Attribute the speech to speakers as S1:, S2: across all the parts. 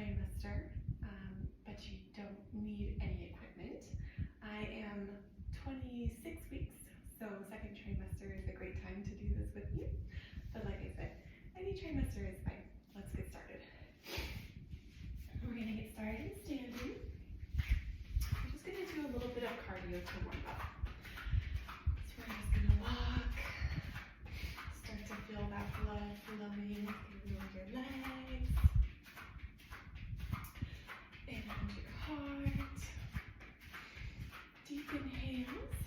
S1: trimester, but you don't need any equipment. I am 26 weeks, so second trimester is a great time to do this with me. But like I said, any trimester is fine. Let's get started. We're going to get started standing. I'm just going to do a little bit of cardio to warm up. So we're just going to walk, start to feel that blood flowing through your legs and your heart. Deep inhales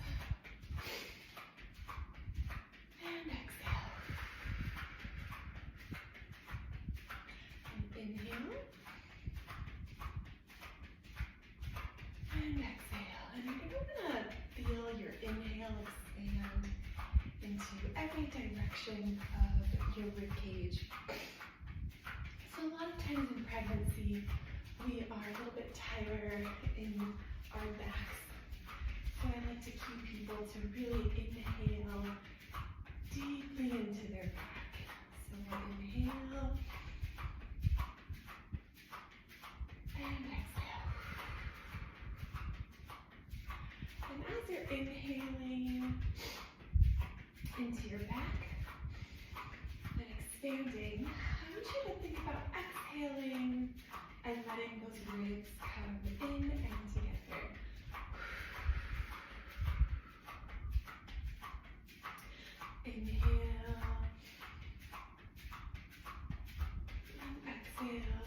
S1: and exhale. And inhale and exhale. And you're going to feel your inhale expand into every direction of your rib cage. So a lot of times in pregnancy, we are a little bit tighter in our backs. So I like to cue people to really inhale deeply into their back. So we'll inhale and exhale. And as you're inhaling into your back and expanding, I want you to think about exhaling and letting those ribs come in and together. Inhale and exhale.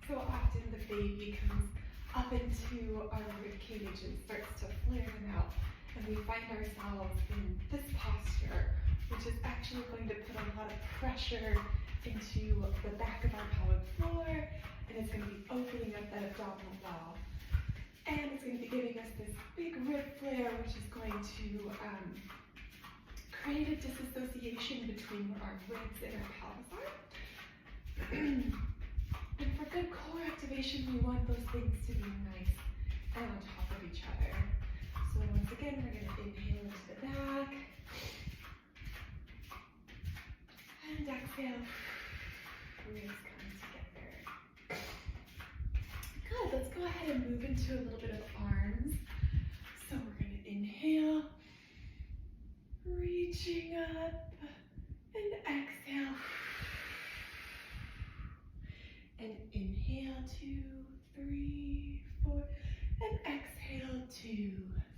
S1: So often the baby comes up into our rib cage and starts to flare them out, and we find ourselves in this posture, which is actually going to put a lot of pressure into the back of our pelvic floor, and it's going to be opening up that abdominal wall. And it's going to be giving us this big rib flare, which is going to create a disassociation between where our ribs and our pelvis are. And for good core activation, we want those things to be nice and on top of each other. So once again, we're going to inhale into the back. And exhale. Ribs come together. Good, let's go ahead and move into a little bit of arms. So we're going to inhale, reaching up, and exhale. And inhale, 2, 3, 4, and exhale, 2,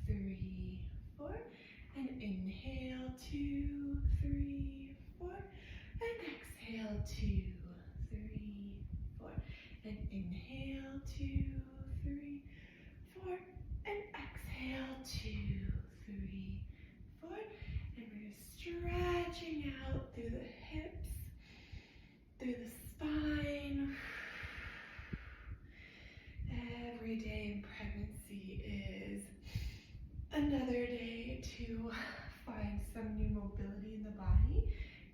S1: 3, 4, and inhale, 2, 3, 4, and exhale, 2, 3, 4, and inhale, 2, 3, 4, and exhale, 2, 3, 4, and we're stretching out through the hips, through the spine. Every day in pregnancy is another day to find some new mobility in the body.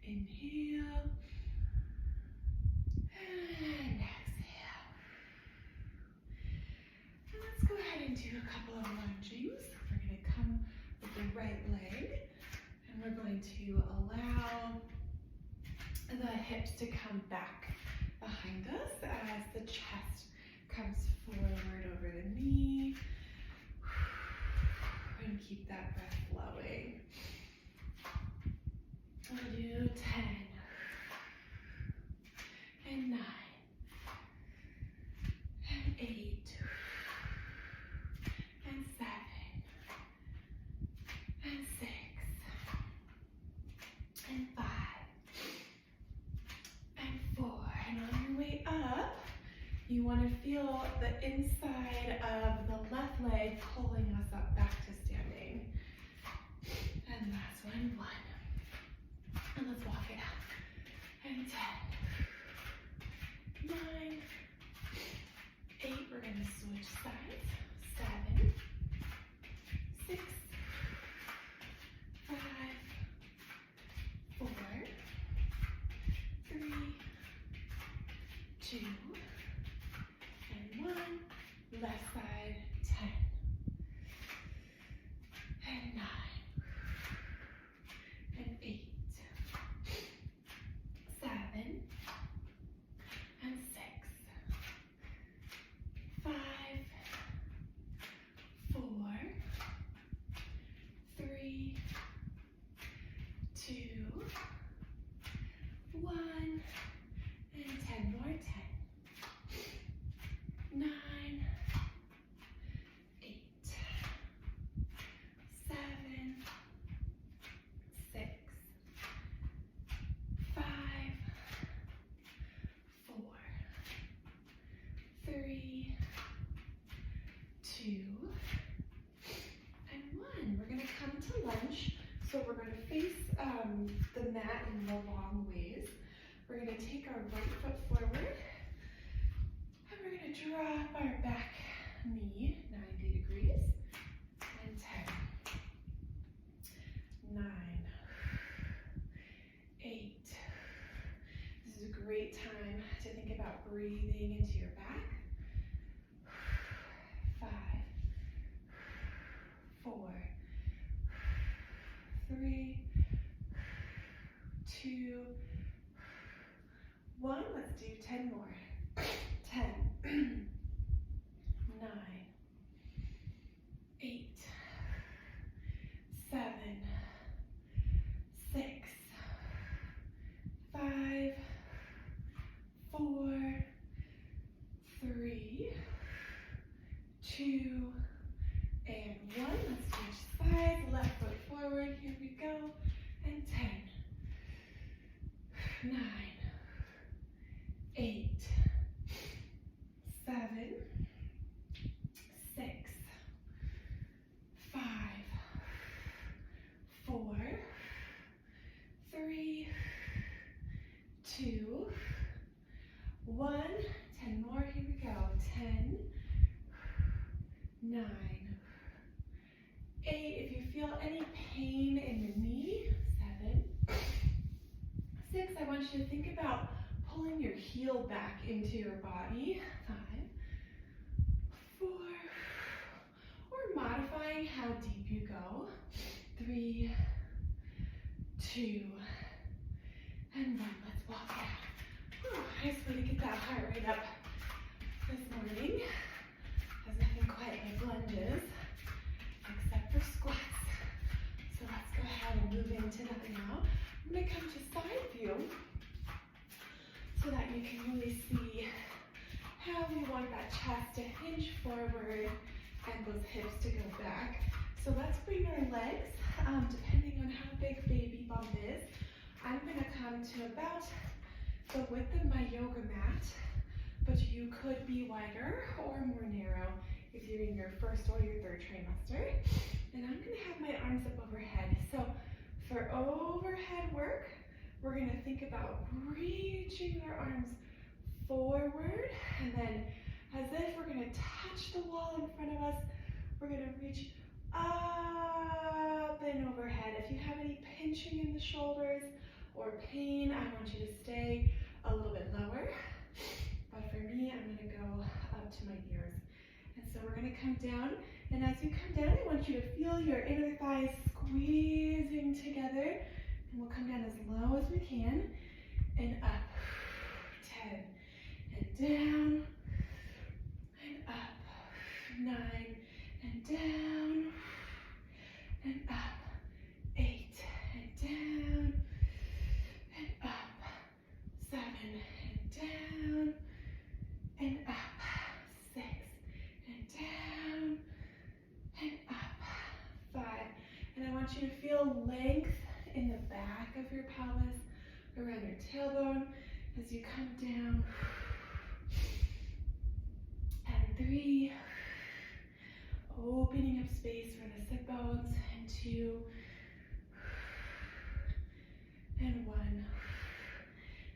S1: Inhale and exhale. And let's go ahead and do a couple of lungings. We're going to come with the right leg, and we're going to allow the hips to come back behind us as the chest comes forward over the knee. And keep that breath flowing. We'll do 10 and 9 and 8 and 7 and 6 and 5 and 4. And on your way up, you want to feel the inside of the left leg pulling us up back to standing. And last one, 1. And let's walk it out. And 10, 9, 8. We're going to switch sides. 7, 6, 5, 4, 3, 2, and 1. Left side, 10 and 9 and 8, 7 and 6 mat in the long ways. We're going to take our right foot forward, and we're going to drop our back knee 90 degrees, and 10, 9, 8. This is a great time to think about breathing into your back. 5, 4, 3, 2, 1. Let's do 10 more. 10, 9, 8, 7, 6, 5, 4, 3, 2, and 1. Let's switch sides. Left foot forward. Here we go. And 10, 9, 8, 7, 6, 5, 4, 3, 2, 1. 10 more. Here we go. 10, 9, 8. If you feel any pain in your knee, 7, 6. I want you to think about pulling your heel back into your body. 5, 4, or modifying how deep you go. 3, 2, and 1. Let's walk out. Nice way to get that heart rate up this morning. There's nothing quite like lunges, except for squats. So let's go ahead and move into that now. I'm going to come to side view so that you can really see how we want that chest to hinge forward and those hips to go back. So let's bring our legs, depending on how big baby bump is, I'm going to come to about the width of my yoga mat, but you could be wider or more narrow if you're in your first or your third trimester. And I'm going to have my arms up overhead. So for overhead work, we're going to think about reaching our arms forward, and then as if we're going to touch the wall in front of us, we're going to reach up and overhead. If you have any pinching in the shoulders or pain, I want you to stay a little bit lower. But for me, I'm going to go up to my ears. And so we're going to come down, and as you come down, I want you to feel your inner thighs squeezing together, and we'll come down as low as we can, and up. 10, and down, and up. 9, and down, and up. 8, and down, and up. 7, and down, and up. 6, and down, and up. 5, and I want you to feel length in the back of your pelvis, around your tailbone as you come down. And 3, opening up space for the sit bones. And 2, and 1.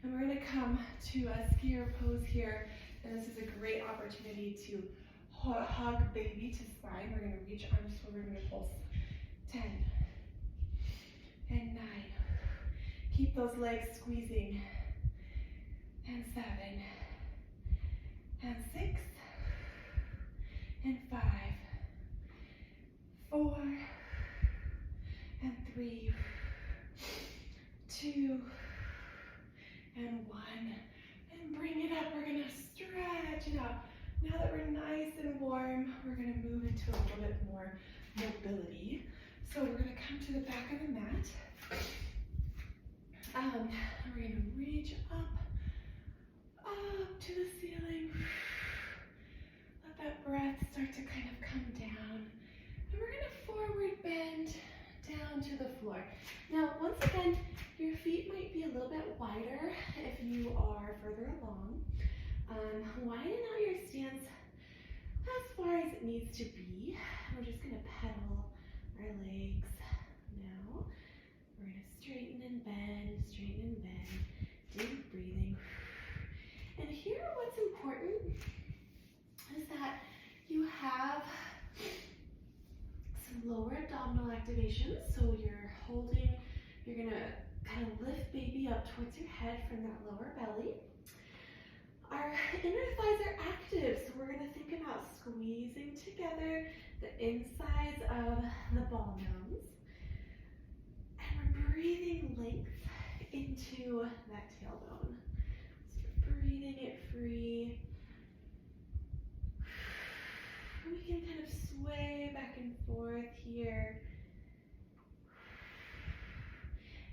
S1: And we're going to come to a skier pose here, and this is a great opportunity to hug baby to spine. We're going to reach arms forward, we're going to pulse. 10, and 9. Keep those legs squeezing. And 7, and 6, and 5, 4, and 3, 2, and 1. And bring it up. We're going to stretch it out. Now that we're nice and warm, we're going to move into a little bit more mobility. So we're going to come to the back of the mat. We're going to reach up to the ceiling. Let that breath start to kind of come down. And we're going to forward bend down to the floor. Now, once again, your feet might be a little bit wider if you are further along. Widen out your stance as far as it needs to be. We're just going to pedal our legs now. We're going to straighten and bend, deep breathing. And here what's important is that you have some lower abdominal activation. So you're going to kind of lift baby up towards your head from that lower belly. Our inner thighs are active, so we're going to think about squeezing together the insides of the ball nose. And we're breathing length into that tailbone. So we're breathing it free. We can kind of sway back and forth here.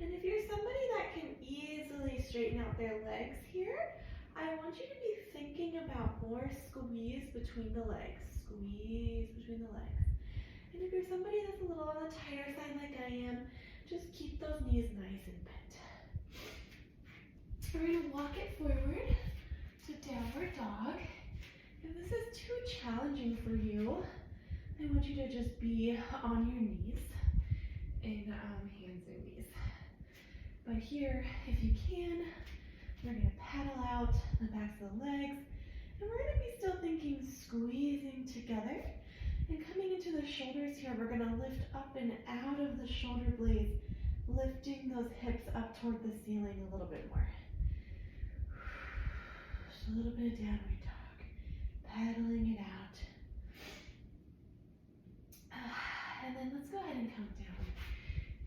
S1: And if you're somebody that can easily straighten out their legs here, I want you to be thinking about more squeeze between the legs. Squeeze between the legs. And if you're somebody that's a little on the tighter side like I am, just keep those knees nice and bent. We're going to walk it forward to downward dog. If this is too challenging for you, I want you to just be on your knees in hands and knees. But here, if you can, we're going to paddle out the backs of the legs, and we're going to be still thinking squeezing together. And coming into the shoulders here, we're going to lift up and out of the shoulder blades, lifting those hips up toward the ceiling a little bit more. Just a little bit of downward dog, paddling it out. And then let's go ahead and come down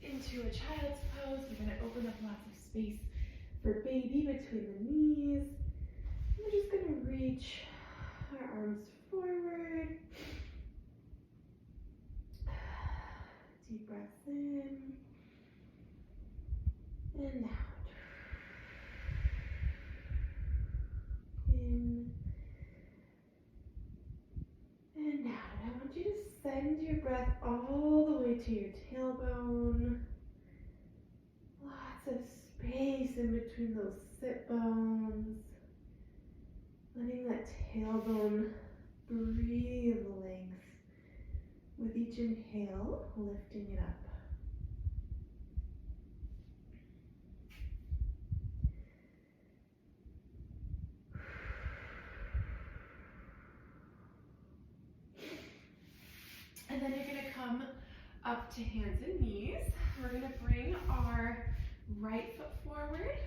S1: into a child's pose. We're going to open up lots of space for baby between the knees. We're just going to reach our arms forward. Deep breaths in and out. In and out. I want you to send your breath all the way to your tailbone. Lots of space in between those sit bones. Letting that tailbone breathe length. With each inhale, lifting it up. And then you're going to come up to hands and knees. We're going to bring our right foot forward,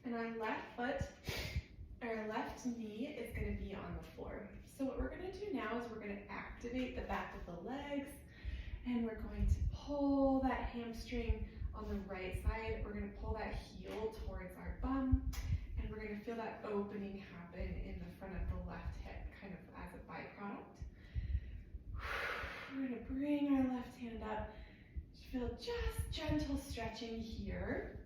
S1: and our left knee is going to be on the floor. So what we're going to do now is we're going to activate the back of the legs, and we're going to pull that hamstring on the right side. We're going to pull that heel towards our bum, and we're going to feel that opening happen in the front of the left hip, kind of as a byproduct. We're going to bring our left hand up. Feel just gentle stretching here.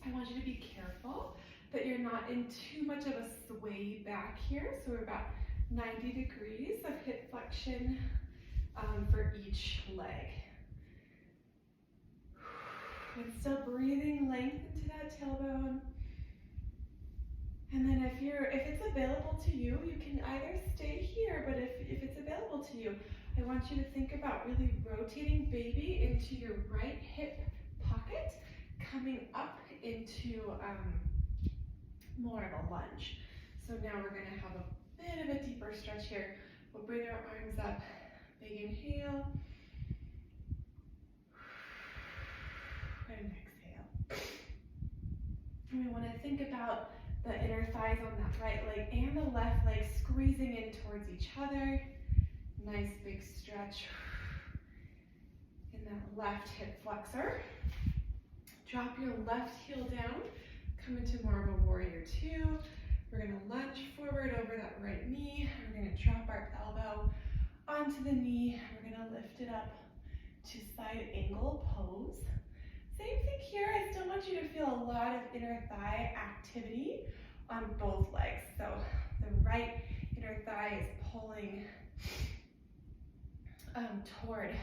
S1: I want you to be careful that you're not in too much of a sway back here. So we're about 90 degrees of hip flexion for each leg. And still breathing length into that tailbone. And then if it's available to you, you can either stay here, but if it's available to you, I want you to think about really rotating baby into your right hip pocket, coming up into more of a lunge. So now we're going to have a bit of a deeper stretch here. We'll bring our arms up, big inhale, and exhale. And we want to think about the inner thighs on that right leg and the left leg squeezing in towards each other. Nice big stretch in that left hip flexor. Drop your left heel down. Come into more of a warrior two. We're going to lunge forward over that right knee. We're going to drop our elbow onto the knee. We're going to lift it up to side angle pose. Same thing here. I still want you to feel a lot of inner thigh activity on both legs. So the right inner thigh is pulling toward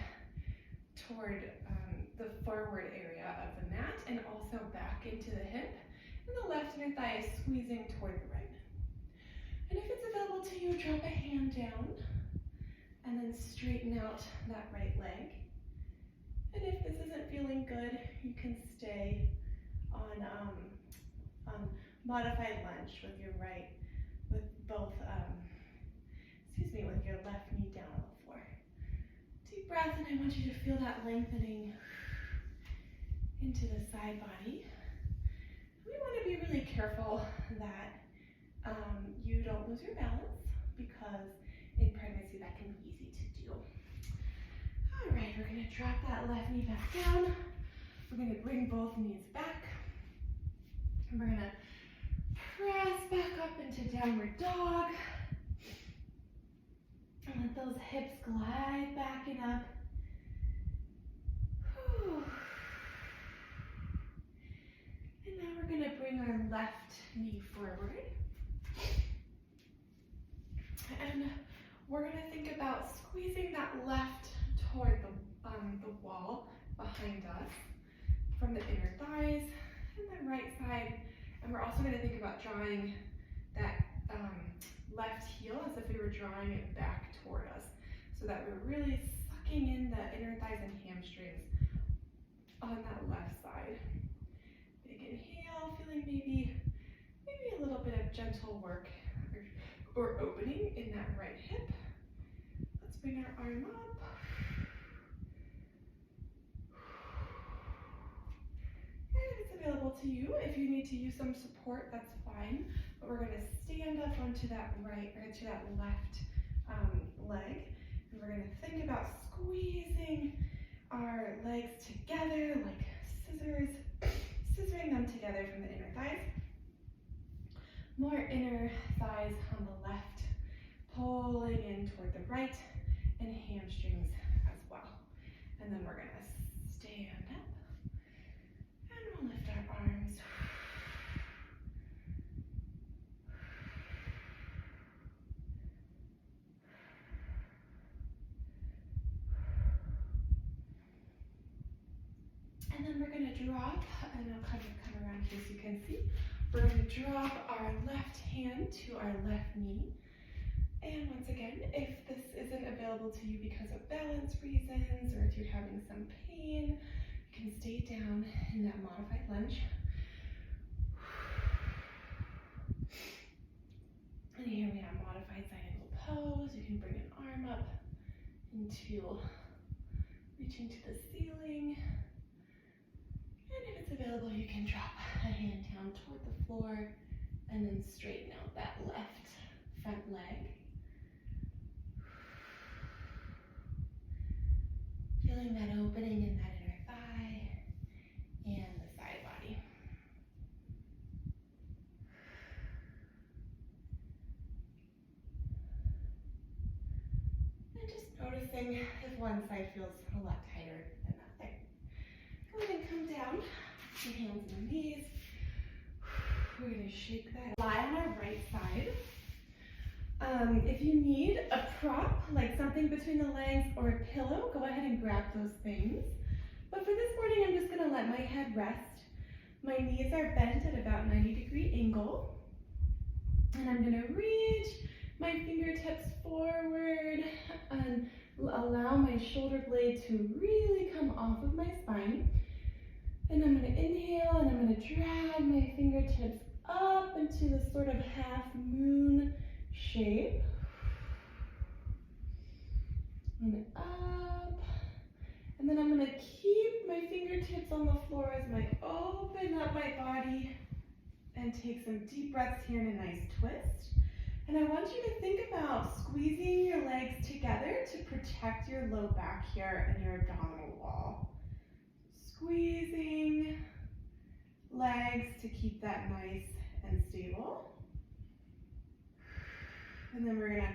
S1: the forward area of the mat and also back into the hip. And the left inner thigh is squeezing toward the right. And if it's available to you, drop a hand down and then straighten out that right leg. And if this isn't feeling good, you can stay on modified lunge with your with both, with your left knee down on the floor. Deep breath, and I want you to feel that lengthening into the side body. We want to be really careful that you don't lose your balance, because in pregnancy that can be easy to do. All right, we're going to drop that left knee back down. We're going to bring both knees back. And we're going to press back up into downward dog. And let those hips glide back and up. Whew. And now we're going to bring our left knee forward. And we're going to think about squeezing that left toward the wall behind us from the inner thighs and the right side. And we're also going to think about drawing that left heel as if we were drawing it back toward us, so that we're really sucking in the inner thighs and hamstrings on that left side. Big inhale, feeling maybe a little bit of gentle work or opening in that right hip. Let's bring our arm up. And if it's available to you, if you need to use some support, that's fine. But we're going to stand up onto that left leg. And we're going to think about squeezing our legs together like scissors, scissoring them together from the inner thighs. More inner thighs on the left, pulling in toward the right, and hamstrings as well. And then we're going to stand up, and we'll lift our arms. And then we're going to drop, and I'll kind of come around here so you can see. We're going to drop our left hand to our left knee. And once again, if this isn't available to you because of balance reasons, or if you're having some pain, you can stay down in that modified lunge. And here we have modified side angle pose. You can bring an arm up into reaching to the ceiling. And if it's available, you can drop a hand down toward the floor and then straighten out that left front leg. Feeling that opening in that inner thigh and the side body. And just noticing if one side feels a lot tighter than the other. Go ahead and come down, your hands and knees. We're going to shake that. Lie on our right side. If you need a prop, like something between the legs or a pillow, go ahead and grab those things. But for this morning, I'm just going to let my head rest. My knees are bent at about 90-degree angle. And I'm going to reach my fingertips forward and allow my shoulder blade to really come off of my spine. And I'm going to inhale, and I'm going to drag my fingertips up into this sort of half moon shape. And up. And then I'm going to keep my fingertips on the floor as I open up my body and take some deep breaths here in a nice twist. And I want you to think about squeezing your legs together to protect your low back here and your abdominal wall. Squeezing legs to keep that nice and stable. And then we're going to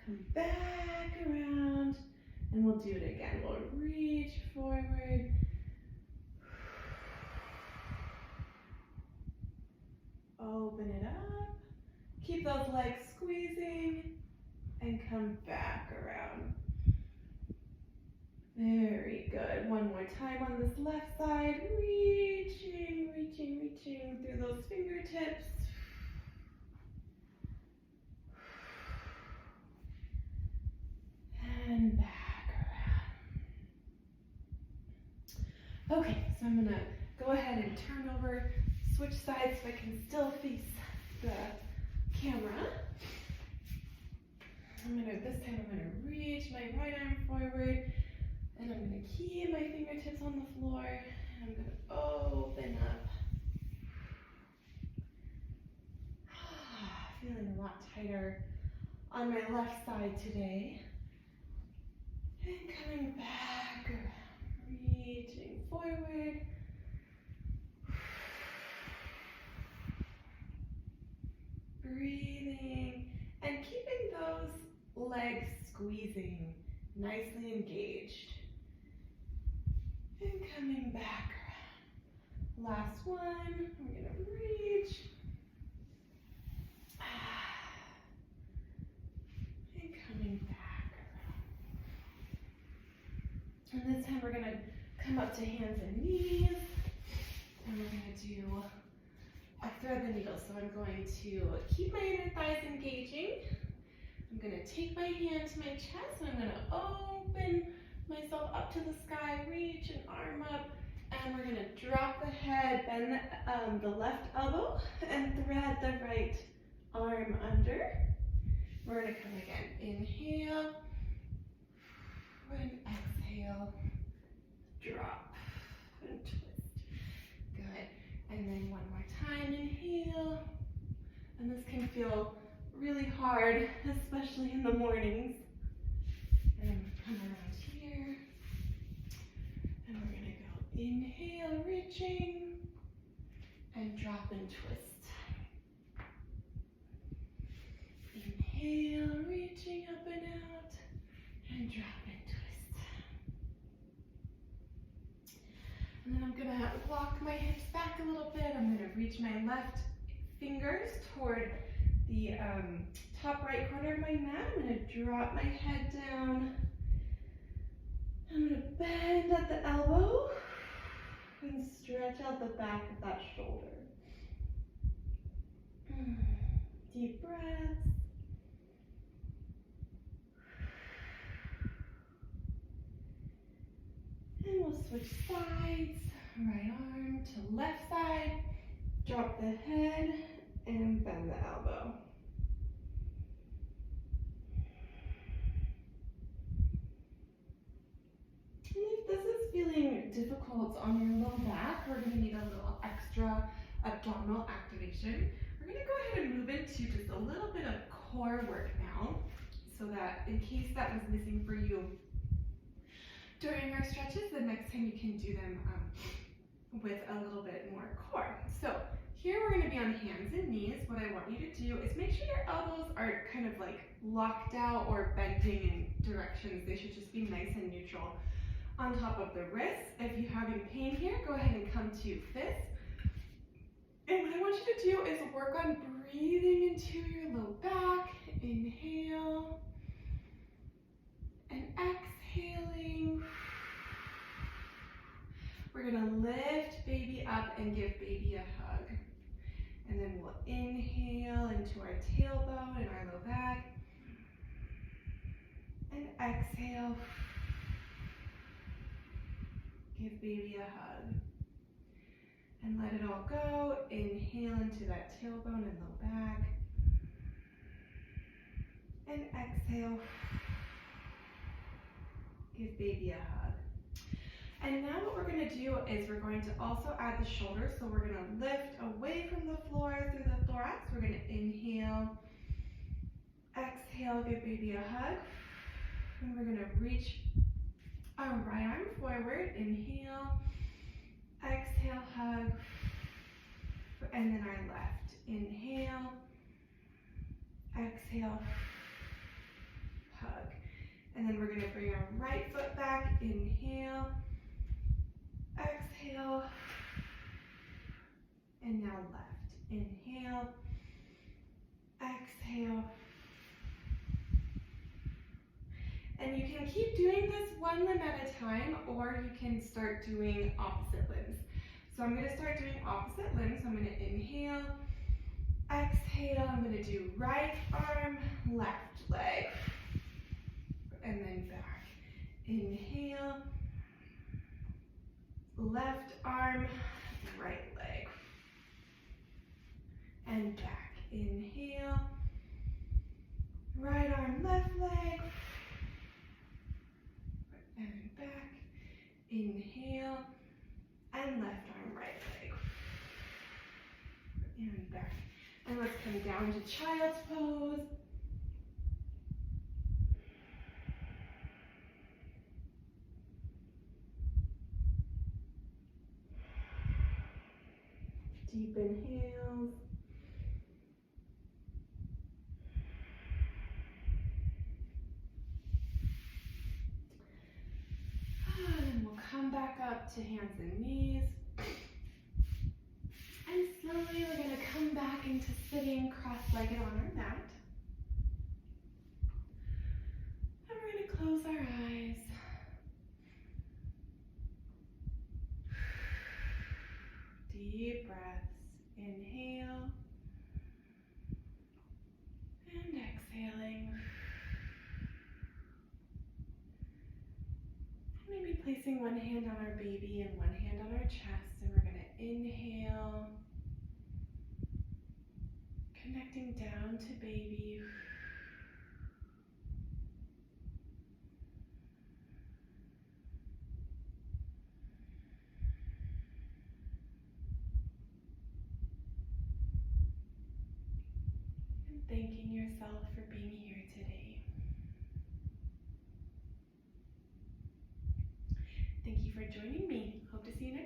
S1: come back around, and we'll do it again. We'll reach forward. Open it up. Keep those legs squeezing, and come back around. Very good. One more time on this left side. Reaching, reaching, reaching through those fingertips. And back around. Okay, so I'm gonna go ahead and turn over, switch sides so I can still face the camera. This time I'm gonna reach my right arm forward, and I'm gonna keep my fingertips on the floor, and I'm gonna open up. Feeling a lot tighter on my left side today. And coming back, reaching forward. Breathing and keeping those legs squeezing, nicely engaged. And coming back. Last one, we're gonna reach. And coming back. And this time we're gonna come up to hands and knees. And we're gonna do a thread the needle. So I'm going to keep my inner thighs engaging. I'm gonna take my hand to my chest, and I'm gonna open myself up to the sky, reach an arm up, and we're gonna drop the head, bend the left elbow, and thread the right arm under. We're gonna come again. Inhale, and exhale, drop, and twist. Good. And then one more time, inhale. And this can feel really hard, especially in the mornings. And come around here. And we're gonna go inhale, reaching, and drop and twist. Inhale, reaching up and out, and drop and twist. And then I'm gonna walk my hips back a little bit. I'm gonna reach my left fingers toward the top right corner of my mat. I'm gonna drop my head down. I'm gonna bend at the elbow and stretch out the back of that shoulder. Deep breaths. And we'll switch sides. Right arm to left side. Drop the head and bend the elbow. And if this is feeling difficult on your low back, we're gonna need a little extra abdominal activation. We're gonna go ahead and move into just a little bit of core work now, so that in case that was missing for you during our stretches, the next time you can do them with a little bit more core. So here we're gonna be on hands and knees. What I want you to do is make sure your elbows are kind of like locked out or bending in directions. They should just be nice and neutral on top of the wrists. If you're having pain here, go ahead and come to fists. And what I want you to do is work on breathing into your low back. Inhale and exhaling. We're gonna lift baby up and give baby a hug. And then we'll inhale into our tailbone and our low back. And exhale. Give baby a hug. And let it all go. Inhale into that tailbone and low back. And exhale. Give baby a hug. And now what we're going to do is we're going to also add the shoulders. So we're going to lift away from the floor through the thorax. We're going to inhale, exhale, give baby a hug. And we're going to reach our right arm forward. Inhale, exhale, hug. And then our left. Inhale, exhale, hug. And then we're going to bring our right foot back. Inhale, exhale, and now left. Inhale, exhale. And you can keep doing this one limb at a time, or you can start doing opposite limbs. So I'm going to start doing opposite limbs. I'm going to inhale, exhale. I'm going to do right arm, left leg, and then back. Inhale, Left arm, right leg. And back. Inhale. Right arm, left leg. And back. Inhale. And left arm, right leg. And back. And let's come down to child's pose. Deep inhales. And we'll come back up to hands and knees. And slowly we're going to come back into sitting cross-legged on our mat. And we're going to close our eyes. Deep breaths. Inhale. And exhaling. Maybe placing one hand on our baby and one hand on our chest. And we're going to inhale. Connecting down to baby. And thanking yourself for being here today. Thank you for joining me. Hope to see you next time.